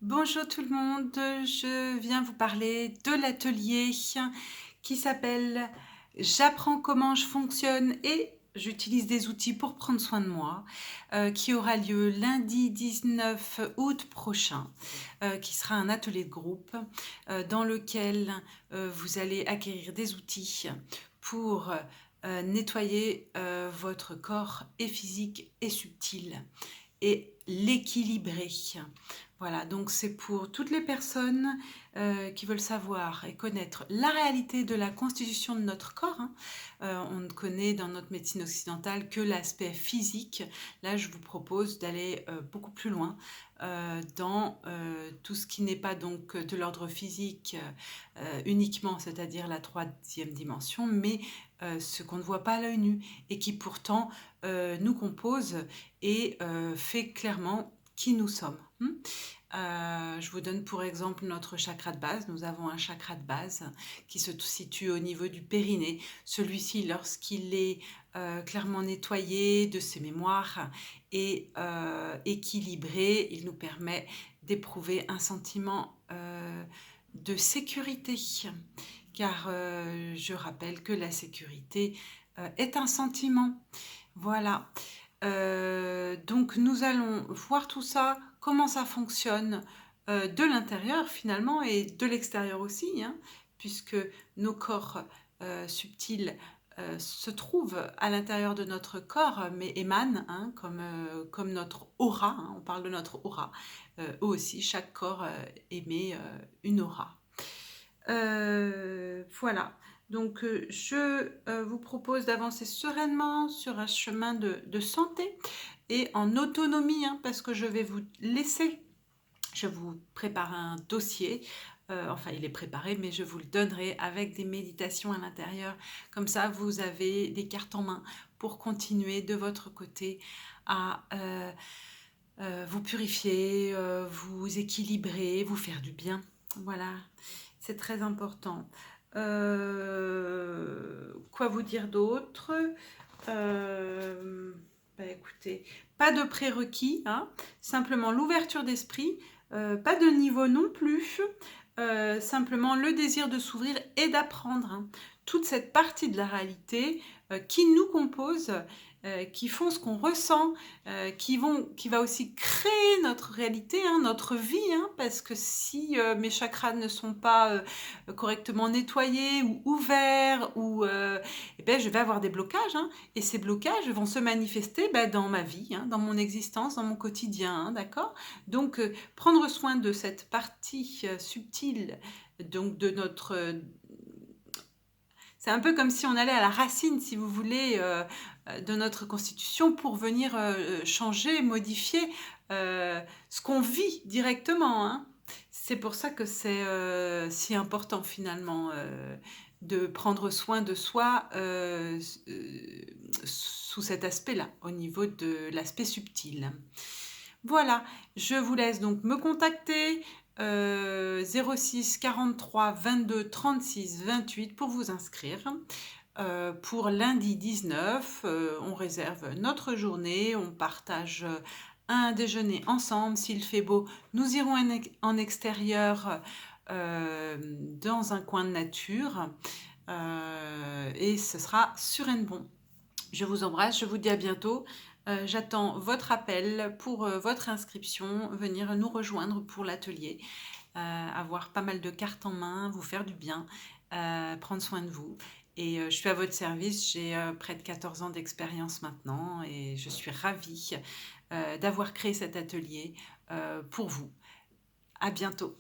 Bonjour tout le monde, je viens vous parler de l'atelier qui s'appelle J'apprends comment je fonctionne et j'utilise des outils pour prendre soin de moi, qui aura lieu lundi 19 août prochain, qui sera un atelier de groupe dans lequel vous allez acquérir des outils pour nettoyer votre corps et physique et subtil et l'équilibrer. Voilà, donc c'est pour toutes les personnes qui veulent savoir et connaître la réalité de la constitution de notre corps, hein. On ne connaît dans notre médecine occidentale que l'aspect physique. Là, je vous propose d'aller beaucoup plus loin dans tout ce qui n'est pas donc de l'ordre physique uniquement, c'est-à-dire la troisième dimension, mais ce qu'on ne voit pas à l'œil nu et qui pourtant nous compose et fait clairement qui nous sommes. Je vous donne pour exemple notre chakra de base. Nous avons un chakra de base qui se situe au niveau du périnée. Celui-ci, lorsqu'il est clairement nettoyé de ses mémoires et équilibré, il nous permet d'éprouver un sentiment de sécurité. Car je rappelle que la sécurité est un sentiment. Voilà. Donc nous allons voir tout ça, comment ça fonctionne de l'intérieur finalement et de l'extérieur aussi, hein, puisque nos corps subtils se trouvent à l'intérieur de notre corps, mais émanent, hein, comme notre aura, hein, on parle de notre aura. Eux aussi, chaque corps émet une aura. Voilà. Donc, je vous propose d'avancer sereinement sur un chemin de santé et en autonomie, hein, parce que je vais vous laisser. Je vous prépare un dossier. Enfin, il est préparé, mais je vous le donnerai avec des méditations à l'intérieur. Comme ça, vous avez des cartes en main pour continuer de votre côté à vous purifier, vous équilibrer, vous faire du bien. Voilà, c'est très important. Quoi vous dire d'autre? Écoutez, pas de prérequis, hein, simplement l'ouverture d'esprit, pas de niveau non plus, simplement le désir de s'ouvrir et d'apprendre, hein, toute cette partie de la réalité qui nous compose, qui font ce qu'on ressent, qui va aussi créer notre réalité, hein, notre vie, hein, parce que si mes chakras ne sont pas correctement nettoyés ou ouverts, eh ben, je vais avoir des blocages, hein, et ces blocages vont se manifester dans ma vie, hein, dans mon existence, dans mon quotidien, hein, d'accord? Donc, prendre soin de cette partie subtile, donc de notre c'est un peu comme si on allait à la racine, si vous voulez, de notre constitution pour venir changer, modifier ce qu'on vit directement, hein. C'est pour ça que c'est si important finalement de prendre soin de soi sous cet aspect-là, au niveau de l'aspect subtil. Voilà, je vous laisse donc me contacter 06 43 22 36 28 pour vous inscrire. Pour lundi 19, on réserve notre journée, on partage un déjeuner ensemble. S'il fait beau, nous irons en extérieur dans un coin de nature et ce sera sur un bon. Je vous embrasse, je vous dis à bientôt. J'attends votre appel pour votre inscription, venir nous rejoindre pour l'atelier, avoir pas mal de cartes en main, vous faire du bien, prendre soin de vous. Et je suis à votre service, j'ai près de 14 ans d'expérience maintenant et je suis ravie d'avoir créé cet atelier pour vous. À bientôt.